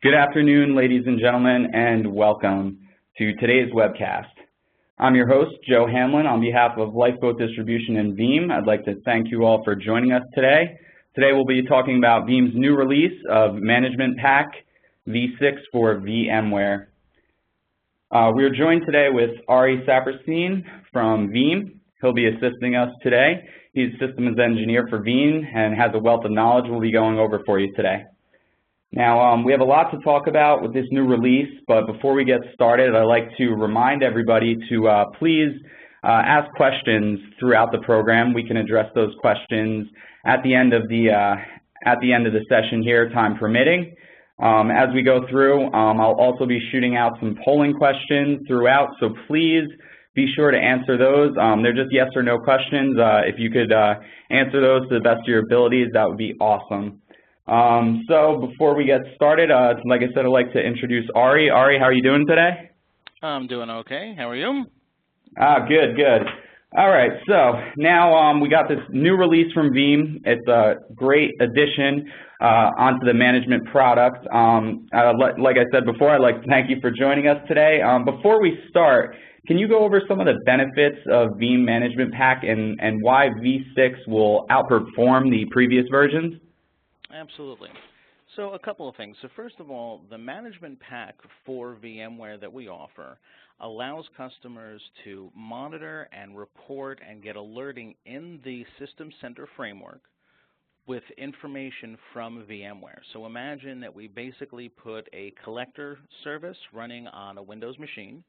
Good afternoon, ladies and gentlemen, and welcome to today's webcast. I'm your host, Joe Hamlin, on behalf of Lifeboat Distribution and Veeam. I'd like to thank you all for joining us today. Today we'll be talking about Veeam's new release of Management Pack V6 for VMware. We are joined today with Ari Saperstein from Veeam. He'll be assisting us today. He's systems engineer for Veeam and has a wealth of knowledge we'll be going over for you today. Now, we have a lot to talk about with this new release, but before we get started, I'd like to remind everybody to please ask questions throughout the program. We can address those questions at the end of the session here, time permitting. As we go through, I'll also be shooting out some polling questions throughout, so please be sure to answer those. They're just yes or no questions. If you could answer those to the best of your abilities, that would be awesome. So before we get started, like I said, I'd like to introduce Ari. Ari, how are you doing today? I'm doing okay. How are you? Good, good. All right, so now we got this new release from Veeam. It's a great addition onto the management product. Like I said before, I'd like to thank you for joining us today. Before we start, can you go over some of the benefits of Veeam Management Pack and why V6 will outperform the previous versions? Absolutely. So a couple of things. So first of all, the Management Pack for VMware that we offer allows customers to monitor and report and get alerting in the System Center framework with information from VMware. So imagine that we basically put a collector service running on a Windows machine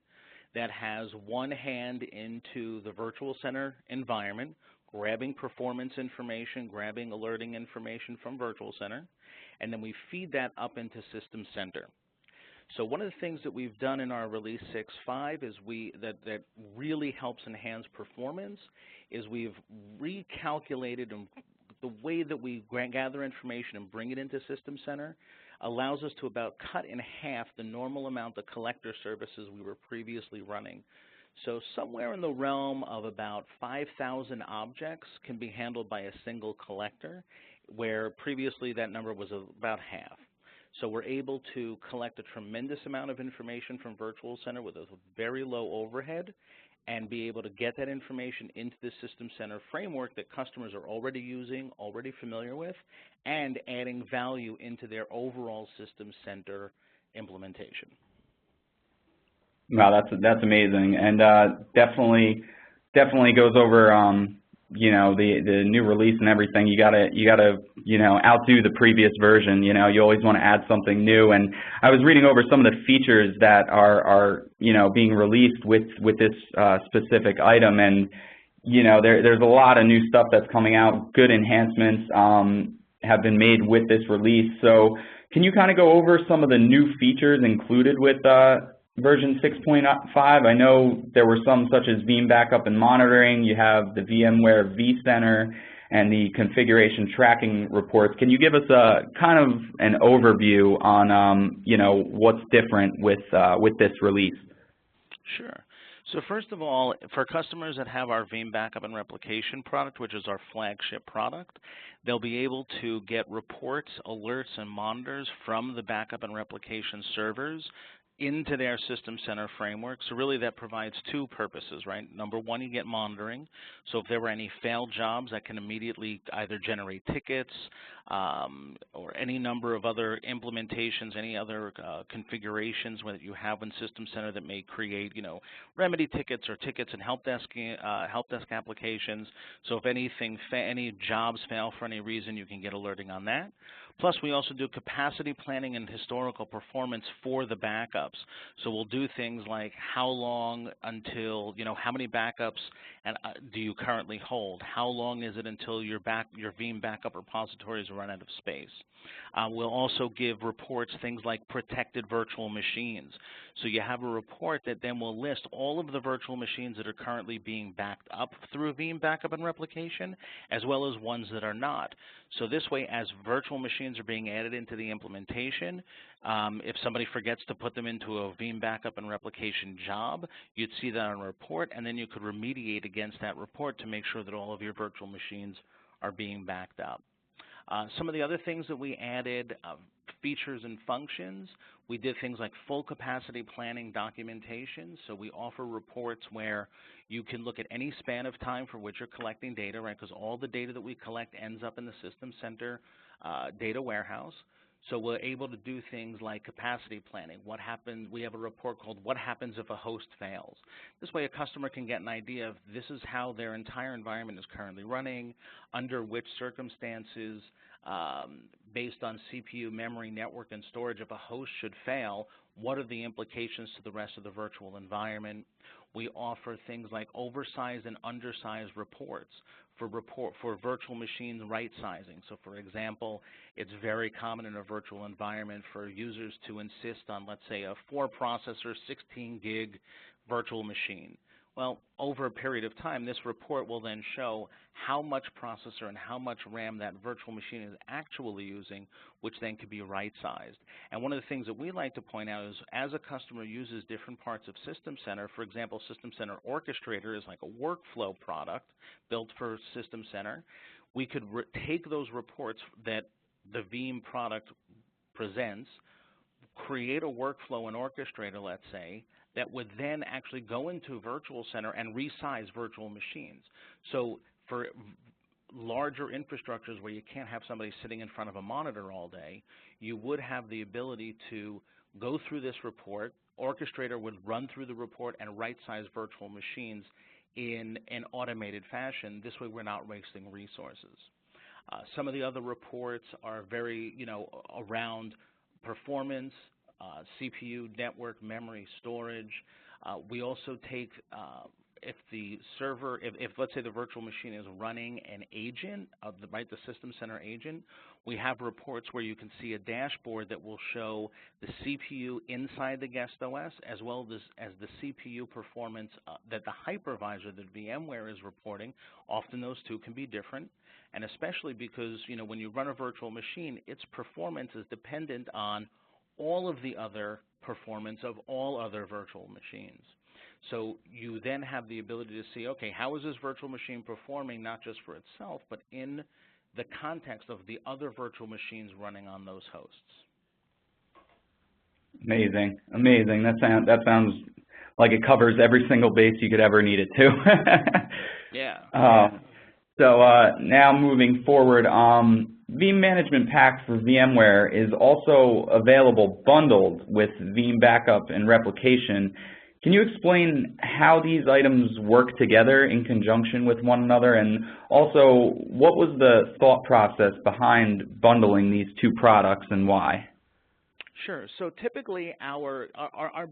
that has one hand into the virtual center environment, grabbing performance information, grabbing alerting information from Virtual Center, and then we feed that up into System Center. So one of the things that we've done in our release 6.5 is that really helps enhance performance is we've recalculated the way that we gather information and bring it into System Center allows us to about cut in half the normal amount of collector services we were previously running. So somewhere in the realm of about 5,000 objects can be handled by a single collector, where previously that number was about half. So we're able to collect a tremendous amount of information from Virtual Center with a very low overhead and be able to get that information into the System Center framework that customers are already using, already familiar with, and adding value into their overall System Center implementation. Wow, that's amazing, and definitely goes over you know, the new release and everything. You gotta you know, outdo the previous version. You know, you always want to add something new. And I was reading over some of the features that are you know, being released with this specific item, and you know, there's a lot of new stuff that's coming out. Good enhancements have been made with this release. So can you kind of go over some of the new features included with version 6.5, I know there were some such as Veeam Backup and Monitoring. You have the VMware vCenter and the configuration tracking reports. Can you give us a kind of an overview on you know, what's different with this release? Sure. So first of all, for customers that have our Veeam Backup and Replication product, which is our flagship product, they'll be able to get reports, alerts, and monitors from the Backup and Replication servers into their System Center framework. So really that provides two purposes, right? Number one, you get monitoring. So if there were any failed jobs, that can immediately either generate tickets or any number of other implementations, any other configurations that you have in System Center that may create, you know, remedy tickets or tickets and help desk applications. So if any jobs fail for any reason, you can get alerting on that. Plus, we also do capacity planning and historical performance for the backups. So we'll do things like how long until, you know, how many backups do you currently hold? How long is it until your Veeam backup repositories run out of space? We'll also give reports, things like protected virtual machines. So you have a report that then will list all of the virtual machines that are currently being backed up through Veeam Backup and Replication, as well as ones that are not. So this way, as virtual machines are being added into the implementation, if somebody forgets to put them into a Veeam Backup and Replication job, you'd see that on a report, and then you could remediate against that report to make sure that all of your virtual machines are being backed up. Some of the other things that we added, features and functions. We did things like full capacity planning documentation. So we offer reports where you can look at any span of time for which you're collecting data, right? Because all the data that we collect ends up in the System Center data warehouse. So we're able to do things like capacity planning. What happens? We have a report called "What Happens If a Host Fails." This way, a customer can get an idea of this is how their entire environment is currently running, under which circumstances, based on CPU, memory, network, and storage, if a host should fail, what are the implications to the rest of the virtual environment? We offer things like oversized and undersized reports for virtual machine right sizing. So for example, it's very common in a virtual environment for users to insist on, let's say, a 4-processor, 16-gig virtual machine. Well, over a period of time, this report will then show how much processor and how much RAM that virtual machine is actually using, which then could be right-sized. And one of the things that we like to point out is as a customer uses different parts of System Center, for example, System Center Orchestrator is like a workflow product built for System Center. We could take those reports that the Veeam product presents, create a workflow in Orchestrator, let's say, that would then actually go into Virtual Center and resize virtual machines. So for larger infrastructures where you can't have somebody sitting in front of a monitor all day, you would have the ability to go through this report. Orchestrator would run through the report and right-size virtual machines in an automated fashion. This way we're not wasting resources. Some of the other reports are very, around performance, CPU, network, memory, storage. We also take, if the server, if let's say the virtual machine is running an agent, the System Center agent, we have reports where you can see a dashboard that will show the CPU inside the guest OS as well as the CPU performance that the hypervisor that VMware is reporting. Often those two can be different, and especially because, when you run a virtual machine, its performance is dependent on all of the other performance of all other virtual machines. So you then have the ability to see, okay, how is this virtual machine performing not just for itself, but in the context of the other virtual machines running on those hosts. Amazing, amazing. That sounds like it covers every single base you could ever need it to. Yeah. So now moving forward, Veeam Management Pack for VMware is also available bundled with Veeam Backup and Replication. Can you explain how these items work together in conjunction with one another, and also what was the thought process behind bundling these two products and why? Sure. So typically our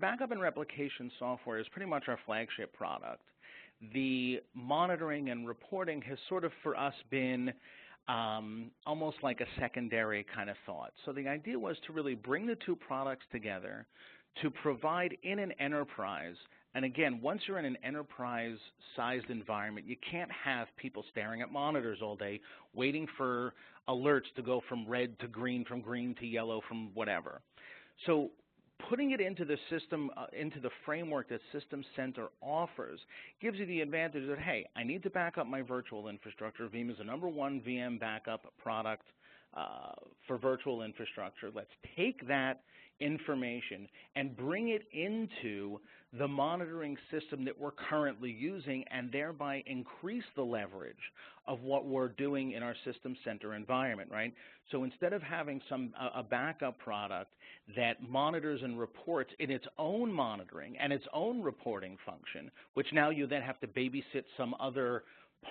backup and replication software is pretty much our flagship product. The monitoring and reporting has sort of for us been almost like a secondary kind of thought. So the idea was to really bring the two products together to provide in an enterprise. And again, once you're in an enterprise-sized environment, you can't have people staring at monitors all day waiting for alerts to go from red to green, from green to yellow, from whatever. So putting it into the system, into the framework that System Center offers, gives you the advantage that, hey, I need to back up my virtual infrastructure. Veeam is the #1 VM backup product for virtual infrastructure. Let's take that information and bring it into the monitoring system that we're currently using and thereby increase the leverage of what we're doing in our System Center environment, right? So instead of having a backup product that monitors and reports in its own monitoring and its own reporting function, which now you then have to babysit some other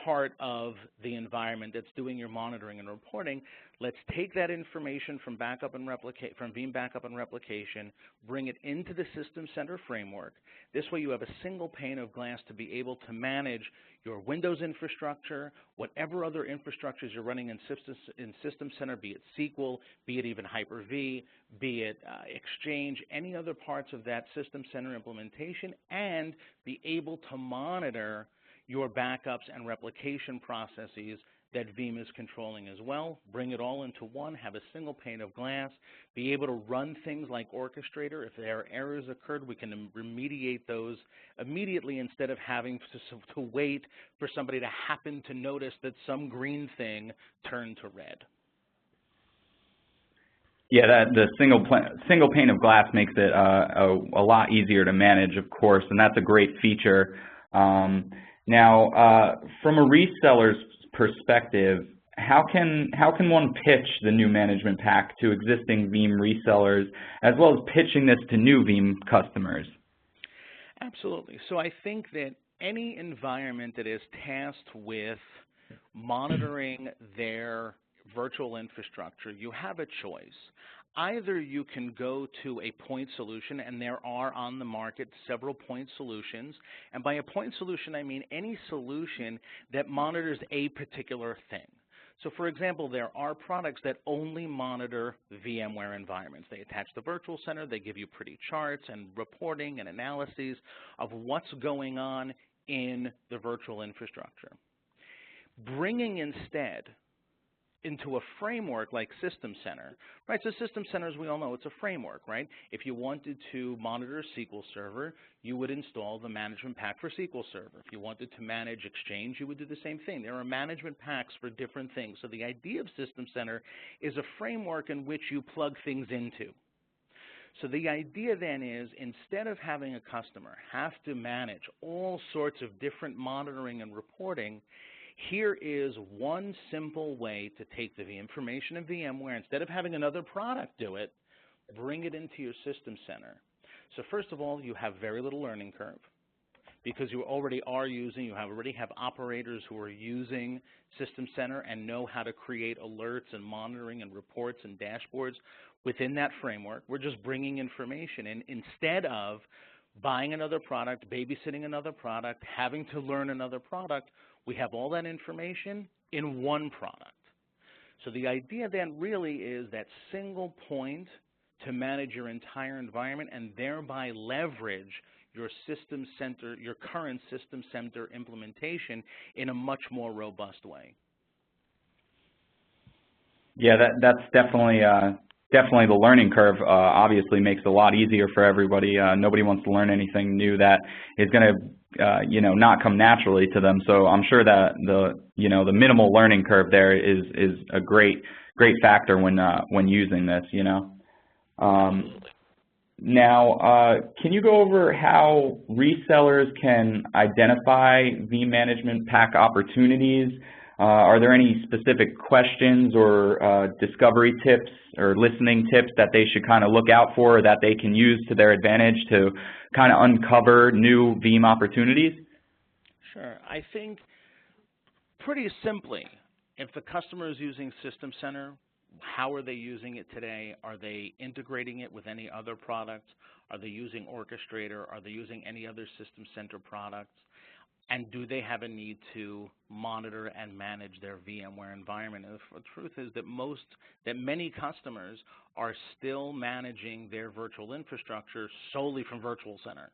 part of the environment that's doing your monitoring and reporting, let's take that information from Veeam Backup and Replication, bring it into the System Center framework. This way you have a single pane of glass to be able to manage your Windows infrastructure, whatever other infrastructures you're running in System Center, be it SQL, be it even Hyper-V, be it Exchange, any other parts of that System Center implementation, and be able to monitor your backups and replication processes that Veeam is controlling as well. Bring it all into one, have a single pane of glass, be able to run things like Orchestrator. If there are errors occurred, we can remediate those immediately instead of having to wait for somebody to happen to notice that some green thing turned to red. Yeah, that the single pane of glass makes it a lot easier to manage, of course, and that's a great feature. Now, from a reseller's perspective, how can one pitch the new management pack to existing Veeam resellers, as well as pitching this to new Veeam customers? Absolutely. So I think that any environment that is tasked with monitoring their virtual infrastructure, you have a choice. Either you can go to a point solution, and there are on the market several point solutions, and by a point solution I mean any solution that monitors a particular thing. So for example, there are products that only monitor VMware environments. They attach the virtual center, they give you pretty charts and reporting and analyses of what's going on in the virtual infrastructure. Bringing instead into a framework like System Center, right? So System Center, as we all know, it's a framework, right? If you wanted to monitor SQL Server, you would install the management pack for SQL Server. If you wanted to manage Exchange, you would do the same thing. There are management packs for different things. So the idea of System Center is a framework in which you plug things into. So the idea then is, instead of having a customer have to manage all sorts of different monitoring and reporting, here is one simple way to take the information in VMware, instead of having another product do it, bring it into your System Center. So first of all, you have very little learning curve, because you already have operators who are using System Center and know how to create alerts and monitoring and reports and dashboards within that framework. We're just bringing information in instead of buying another product, babysitting another product, having to learn another product. We have all that information in one product. So the idea then really is that single point to manage your entire environment and thereby leverage your System Center, your current System Center implementation in a much more robust way. Yeah, that's definitely the learning curve. Obviously makes it a lot easier for everybody. Nobody wants to learn anything new that is going to not come naturally to them. So I'm sure that the minimal learning curve there is a great factor when using this. Now, can you go over how resellers can identify Veeam Management Pack opportunities? Are there any specific questions or discovery tips or listening tips that they should kind of look out for, that they can use to their advantage to kind of uncover new Veeam opportunities? Sure. I think pretty simply, if the customer is using System Center, how are they using it today? Are they integrating it with any other products? Are they using Orchestrator? Are they using any other System Center products? And do they have a need to monitor and manage their VMware environment? And the truth is that many customers are still managing their virtual infrastructure solely from Virtual Center,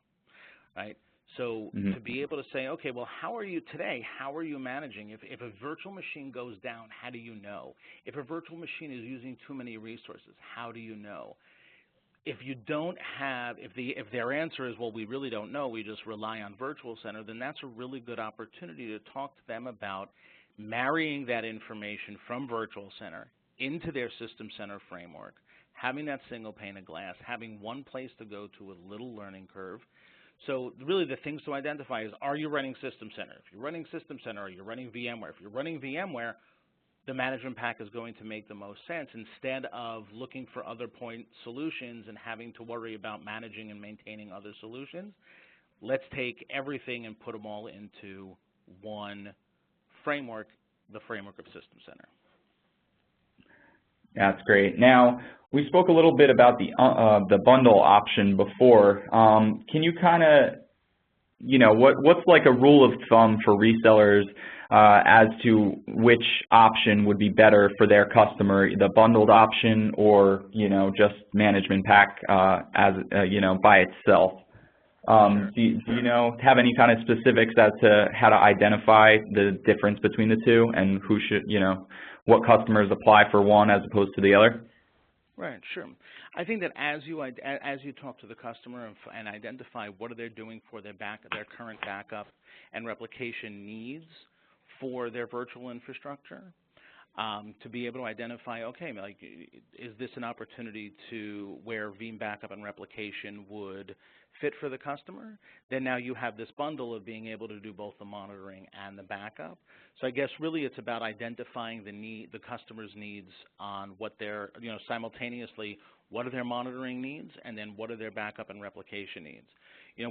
right? So to be able to say, okay, well, how are you today? How are you managing? If a virtual machine goes down, how do you know? If a virtual machine is using too many resources, how do you know? If you don't have, if their answer is, well, we really don't know, we just rely on Virtual Center, then that's a really good opportunity to talk to them about marrying that information from Virtual Center into their System Center framework, having that single pane of glass, having one place to go to with little learning curve. So really the things to identify is, are you running System Center? If you're running System Center, are you running VMware? If you're running VMware, the management pack is going to make the most sense, instead of looking for other point solutions and having to worry about managing and maintaining other solutions. Let's take everything and put them all into one framework, the framework of System Center. That's great. Now, we spoke a little bit about the bundle option before. Can you kind of, what's like a rule of thumb for resellers as to which option would be better for their customer, the bundled option or, just management pack as, by itself? Do you have any kind of specifics as to how to identify the difference between the two, and who should, what customers apply for one as opposed to the other? Right, sure. I think that as you talk to the customer and identify what are they doing for their current backup and replication needs for their virtual infrastructure, to be able to identify, okay, like, is this an opportunity to where Veeam Backup and Replication would fit for the customer? Then now you have this bundle of being able to do both the monitoring and the backup. So I guess really it's about identifying the customer's needs on what their, simultaneously, what are their monitoring needs, and then what are their backup and replication needs.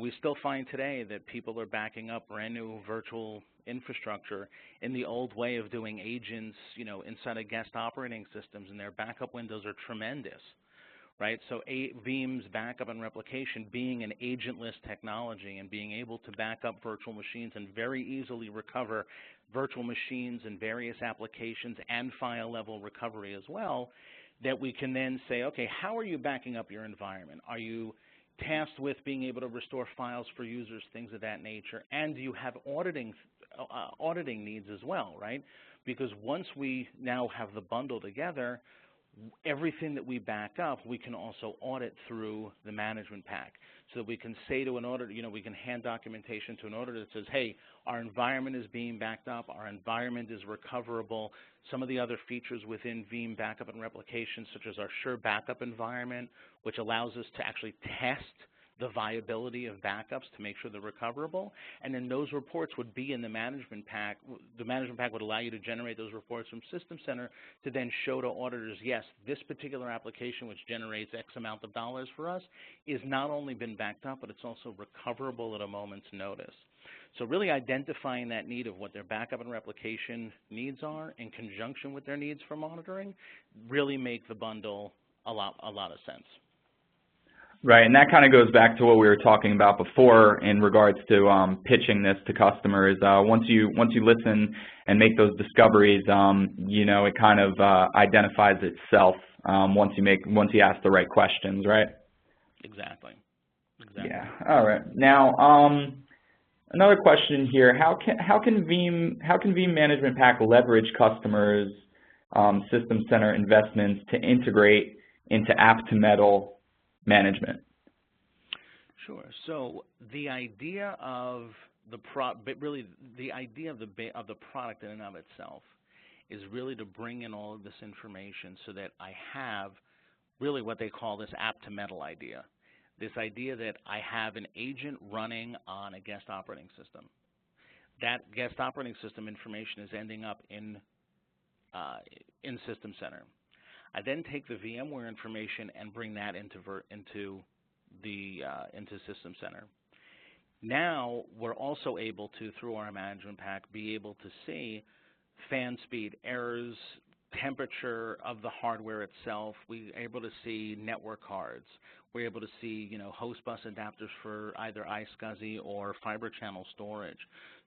We still find today that people are backing up brand new virtual infrastructure in the old way of doing agents, inside of guest operating systems, and their backup windows are tremendous, right? So Veeam's backup and replication being an agentless technology and being able to back up virtual machines and very easily recover virtual machines and various applications and file level recovery as well, that we can then say, okay, how are you backing up your environment? Are you tasked with being able to restore files for users, things of that nature, and you have auditing needs as well, right? Because once we now have the bundle together, everything that we back up, we can also audit through the management pack. So that we can say to an auditor, we can hand documentation to an auditor that says, hey, our environment is being backed up, our environment is recoverable. Some of the other features within Veeam Backup and Replication, such as our Sure Backup environment, which allows us to actually test the viability of backups to make sure they're recoverable, and then those reports would be in the management pack. The management pack would allow you to generate those reports from System Center to then show to auditors, yes, this particular application, which generates X amount of dollars for us, is not only been backed up, but it's also recoverable at a moment's notice. So really identifying that need of what their backup and replication needs are in conjunction with their needs for monitoring really make the bundle a lot of sense. Right, and that kind of goes back to what we were talking about before in regards to pitching this to customers. Once you listen and make those discoveries, it kind of identifies itself once you ask the right questions, right? Exactly. Yeah. All right. Now, another question here: How can Veeam Management Pack leverage customers' System Center investments to integrate into app-to-metal management? Sure. So the idea of the product in and of itself is really to bring in all of this information so that I have really what they call this app-to-metal idea. This idea that I have an agent running on a guest operating system. That guest operating system information is ending up in System Center. I then take the VMware information and bring that into System Center. Now we're also able to, through our management pack, be able to see fan speed errors, temperature of the hardware itself. We're able to see network cards. We're able to see, host bus adapters for either iSCSI or fiber channel storage.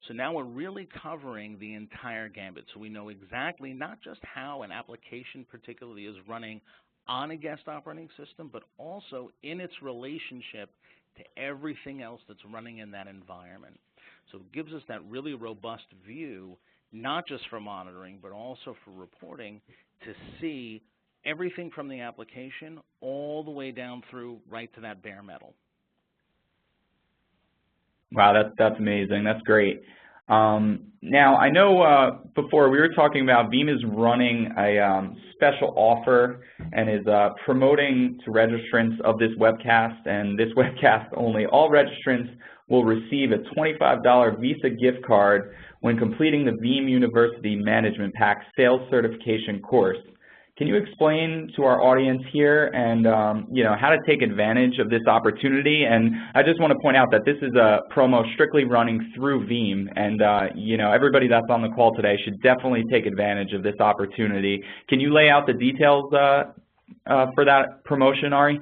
So now we're really covering the entire gambit. So we know exactly not just how an application particularly is running on a guest operating system, but also in its relationship to everything else that's running in that environment. So it gives us that really robust view, not just for monitoring, but also for reporting, to see everything from the application all the way down through right to that bare metal. Wow, that's amazing. That's great. Now, I know before we were talking about Veeam is running a special offer and is promoting to registrants of this webcast, and this webcast only. All registrants will receive a $25 Visa gift card when completing the Veeam University Management Pack Sales Certification course. Can you explain to our audience here and how to take advantage of this opportunity? And I just want to point out that this is a promo strictly running through Veeam, and everybody that's on the call today should definitely take advantage of this opportunity. Can you lay out the details for that promotion, Ari?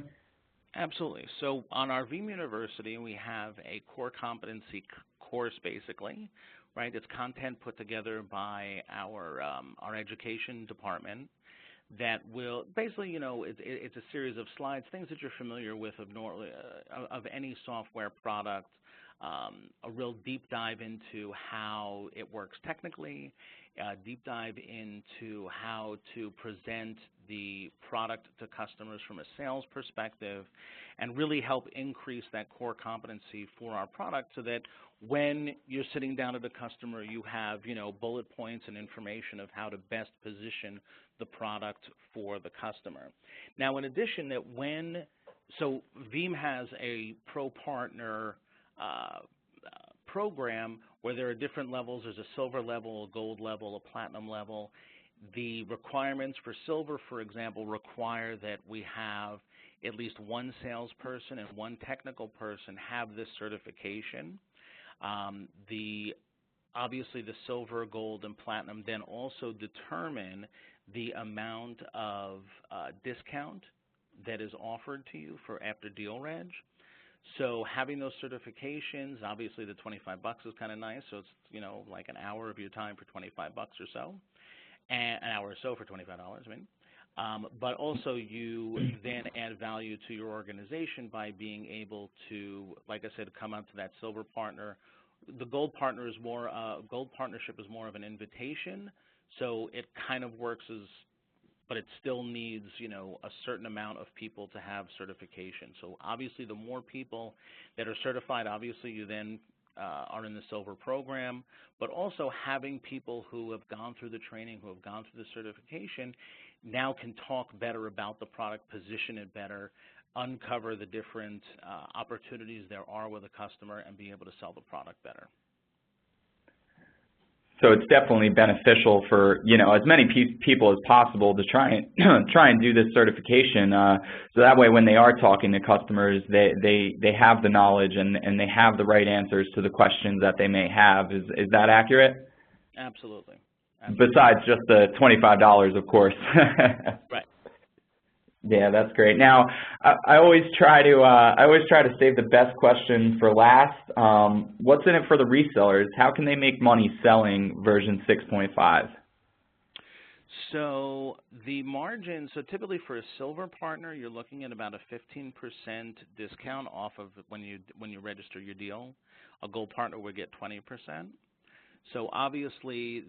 Absolutely. So on our Veeam University, we have a core competency course, basically, right? It's content put together by our education department. That will basically, it's a series of slides, things that you're familiar with of any software product, a real deep dive into how it works technically, deep dive into how to present the product to customers from a sales perspective, and really help increase that core competency for our product so that when you're sitting down at a customer, you have, bullet points and information of how to best position the product for the customer. Now, in addition, so Veeam has a pro partner program where there are different levels. There's a silver level, a gold level, a platinum level. The requirements for silver, for example, require that we have at least one salesperson and one technical person have this certification. Obviously, the silver, gold, and platinum then also determine the amount of discount that is offered to you for after deal reg. So having those certifications, obviously the $25 is kind of nice. So it's, like an hour of your time for $25 or so, and an hour or so for $25, I mean. But also you then add value to your organization by being able to, like I said, come out to that silver partner. The gold partner is more, gold partnership is more of an invitation. So it kind of works as, but it still needs, a certain amount of people to have certification. So obviously the more people that are certified, obviously you then are in the silver program, but also having people who have gone through the training, who have gone through the certification, now can talk better about the product, position it better, uncover the different opportunities there are with a customer, and be able to sell the product better. So it's definitely beneficial for as many people as possible to try and do this certification. So that way, when they are talking to customers, they have the knowledge and they have the right answers to the questions that they may have. Is that accurate? Absolutely. Besides just the $25, of course. Right. Yeah, that's great. Now, I always try to save the best question for last. What's in it for the resellers? How can they make money selling version 6.5? So the margin, so typically for a silver partner, you're looking at about a 15% discount off of when you register your deal. A gold partner would get 20%. So obviously,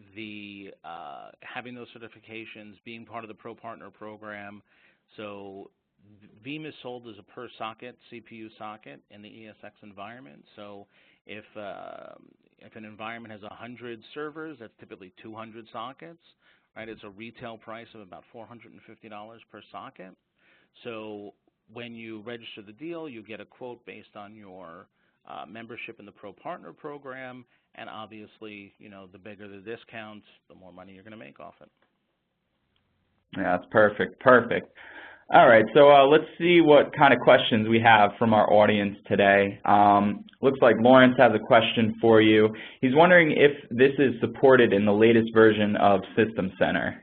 having those certifications, being part of the Pro Partner program. So Veeam is sold as a per socket CPU socket in the ESX environment. So if an environment has 100 servers, that's typically 200 sockets, right? It's a retail price of about $450 per socket. So when you register the deal, you get a quote based on your membership in the Pro Partner program, and obviously, the bigger the discount, the more money you're going to make off it. Yeah, that's perfect. Perfect. All right, so let's see what kind of questions we have from our audience today. Looks like Lawrence has a question for you. He's wondering if this is supported in the latest version of System Center.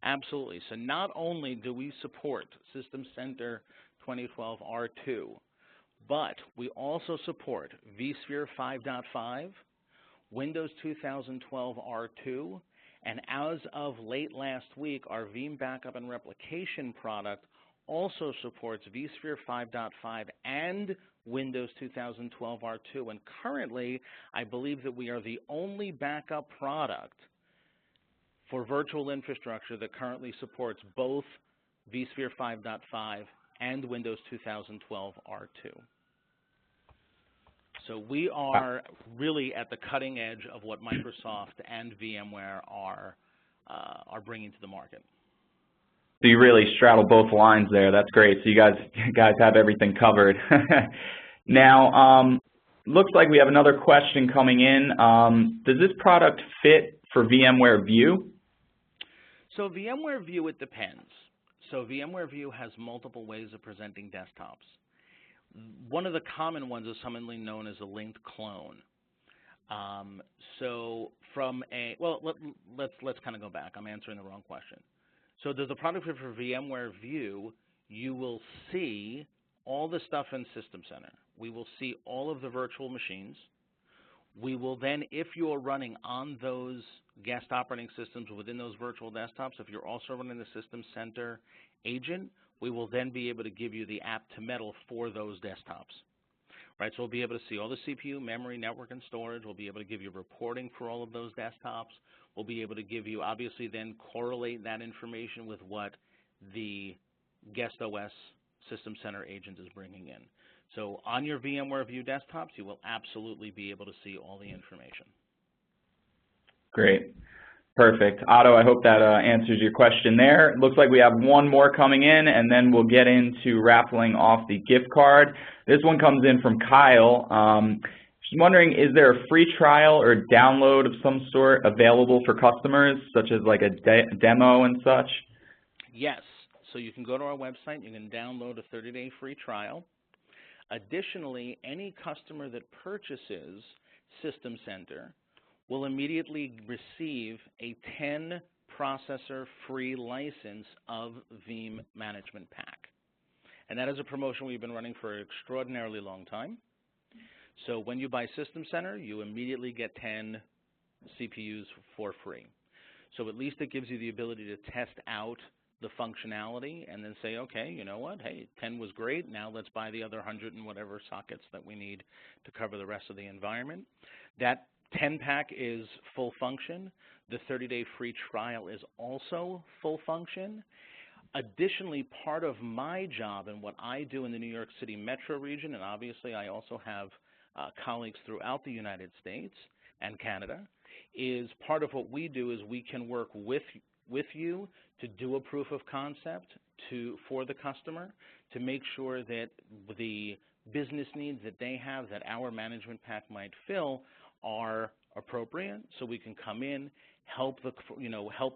Absolutely. So not only do we support System Center 2012 R2, but we also support vSphere 5.5, Windows 2012 R2, and as of late last week, our Veeam Backup and Replication product also supports vSphere 5.5 and Windows 2012 R2. And currently, I believe that we are the only backup product for virtual infrastructure that currently supports both vSphere 5.5 and Windows 2012 R2. So we are really at the cutting edge of what Microsoft and VMware are bringing to the market. So you really straddle both lines there. That's great. So you guys have everything covered. Now, looks like we have another question coming in. Does this product fit for VMware View? So VMware View, it depends. So VMware View has multiple ways of presenting desktops. One of the common ones is something known as a linked clone. So from a, well, let's kind of go back. I'm answering the wrong question. So does the product fit for VMware View? You will see all the stuff in System Center. We will see all of the virtual machines. We will then, if you are running on those guest operating systems within those virtual desktops, if you're also running the System Center agent, we will then be able to give you the app to metal for those desktops. right? So we'll be able to see all the CPU, memory, network, and storage. We'll be able to give you reporting for all of those desktops. We'll be able to give you, obviously, then correlate that information with what the guest OS System Center agent is bringing in. So on your VMware View desktops, you will absolutely be able to see all the information. Great. Perfect. Otto, I hope that answers your question there. It looks like we have one more coming in, and then we'll get into raffling off the gift card. This one comes in from Kyle. Just wondering, is there a free trial or download of some sort available for customers, such as like a demo and such? Yes. So you can go to our website. You can download a 30-day free trial. Additionally, any customer that purchases System Center will immediately receive a 10 processor free license of Veeam Management Pack. And that is a promotion we've been running for an extraordinarily long time. So when you buy System Center, you immediately get 10 CPUs for free. So at least it gives you the ability to test out the functionality and then say, okay, you know what, hey, 10 was great, now let's buy the other 100 and whatever sockets that we need to cover the rest of the environment. That 10 pack is full function. The 30-day free trial is also full function. Additionally, part of my job and what I do in the New York City metro region, and obviously I also have colleagues throughout the United States and Canada, is part of what we do is we can work with you to do a proof of concept for the customer to make sure that the business needs that they have that our management pack might fill are appropriate, so we can come in, help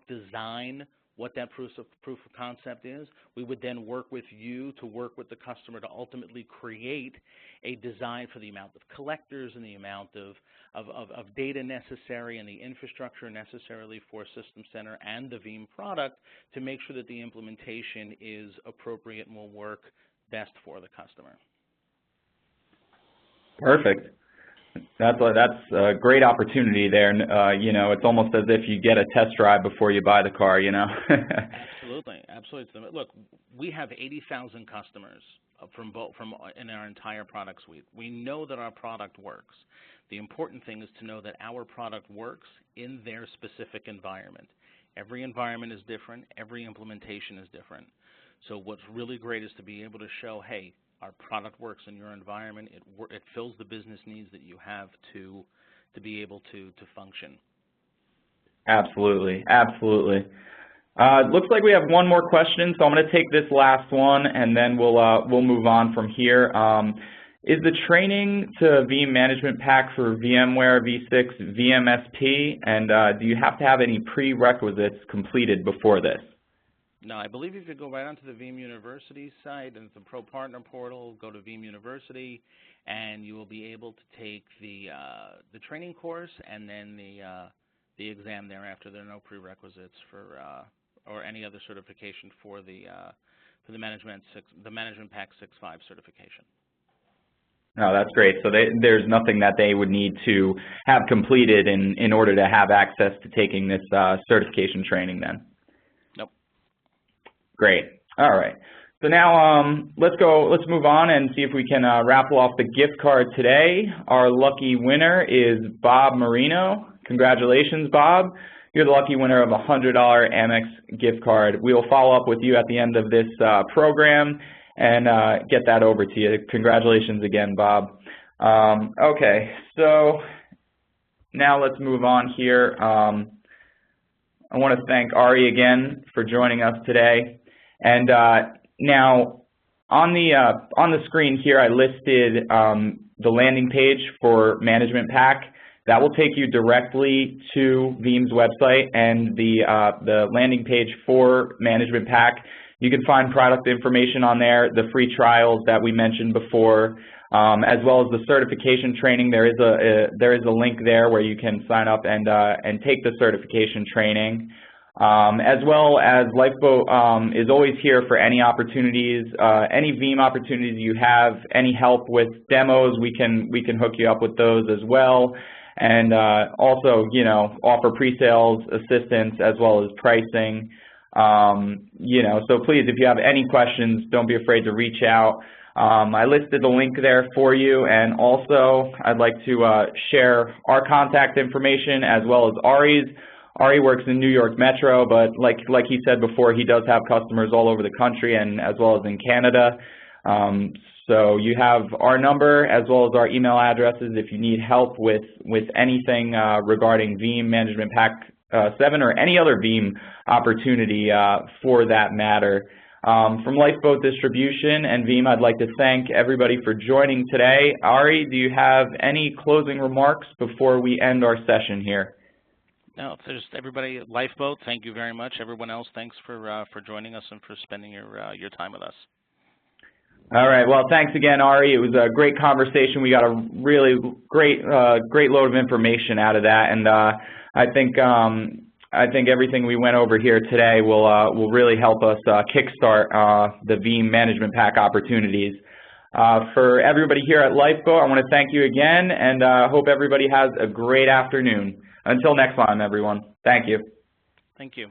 design what that proof of concept is. We would then work with you to work with the customer to ultimately create a design for the amount of collectors and the amount of data necessary and the infrastructure necessarily for System Center and the Veeam product to make sure that the implementation is appropriate and will work best for the customer. Perfect. That's a great opportunity there. You know, it's almost as if you get a test drive before you buy the car, you know. Absolutely, absolutely. Look, we have 80,000 customers in our entire product suite. We know that our product works. The important thing is to know that our product works in their specific environment. Every environment is different. Every implementation is different. So what's really great is to be able to show, hey, our product works in your environment. It fills the business needs that you have to be able to function. Absolutely, absolutely. Looks like we have one more question, so I'm going to take this last one, and then we'll move on from here. Is the training to Veeam Management Pack for VMware v6 VMSP, and do you have to have any prerequisites completed before this? No, I believe if you go right onto the Veeam University site and the Pro Partner Portal, go to Veeam University, and you will be able to take the training course and then the exam thereafter. There are no prerequisites for or any other certification for the Management Pack 6.5 certification. No, that's great. So there's nothing that they would need to have completed in order to have access to taking this certification training then? Nope. Great. All right. So now let's move on and see if we can raffle off the gift card today. Our lucky winner is Bob Marino. Congratulations, Bob. You're the lucky winner of a $100 Amex gift card. We will follow up with you at the end of this program and get that over to you. Congratulations again, Bob. Okay, so now let's move on here. I want to thank Ari again for joining us today. And now on the screen here, I listed the landing page for Management Pack. That will take you directly to Veeam's website and the landing page for Management Pack. You can find product information on there, the free trials that we mentioned before, as well as the certification training. There is a link there where you can sign up and take the certification training. As well as Lifeboat is always here for any opportunities, any Veeam opportunities you have, any help with demos, we can hook you up with those as well. And also, you know, offer pre-sales assistance as well as pricing. You know, so please, if you have any questions, don't be afraid to reach out. I listed the link there for you, and also I'd like to share our contact information as well as Ari's. Ari works in New York Metro, but like he said before, he does have customers all over the country and as well as in Canada. So you have our number as well as our email addresses if you need help with anything regarding Veeam Management Pack 7 or any other Veeam opportunity for that matter. From Lifeboat Distribution and Veeam, I'd like to thank everybody for joining today. Ari, do you have any closing remarks before we end our session here? No, if there's everybody at Lifeboat, thank you very much. Everyone else, thanks for joining us and for spending your time with us. All right. Well, thanks again, Ari. It was a great conversation. We got a really great load of information out of that, and I think everything we went over here today will really help us kickstart the Veeam Management Pack opportunities. For everybody here at Lifeboat, I want to thank you again, and hope everybody has a great afternoon. Until next time, everyone. Thank you. Thank you.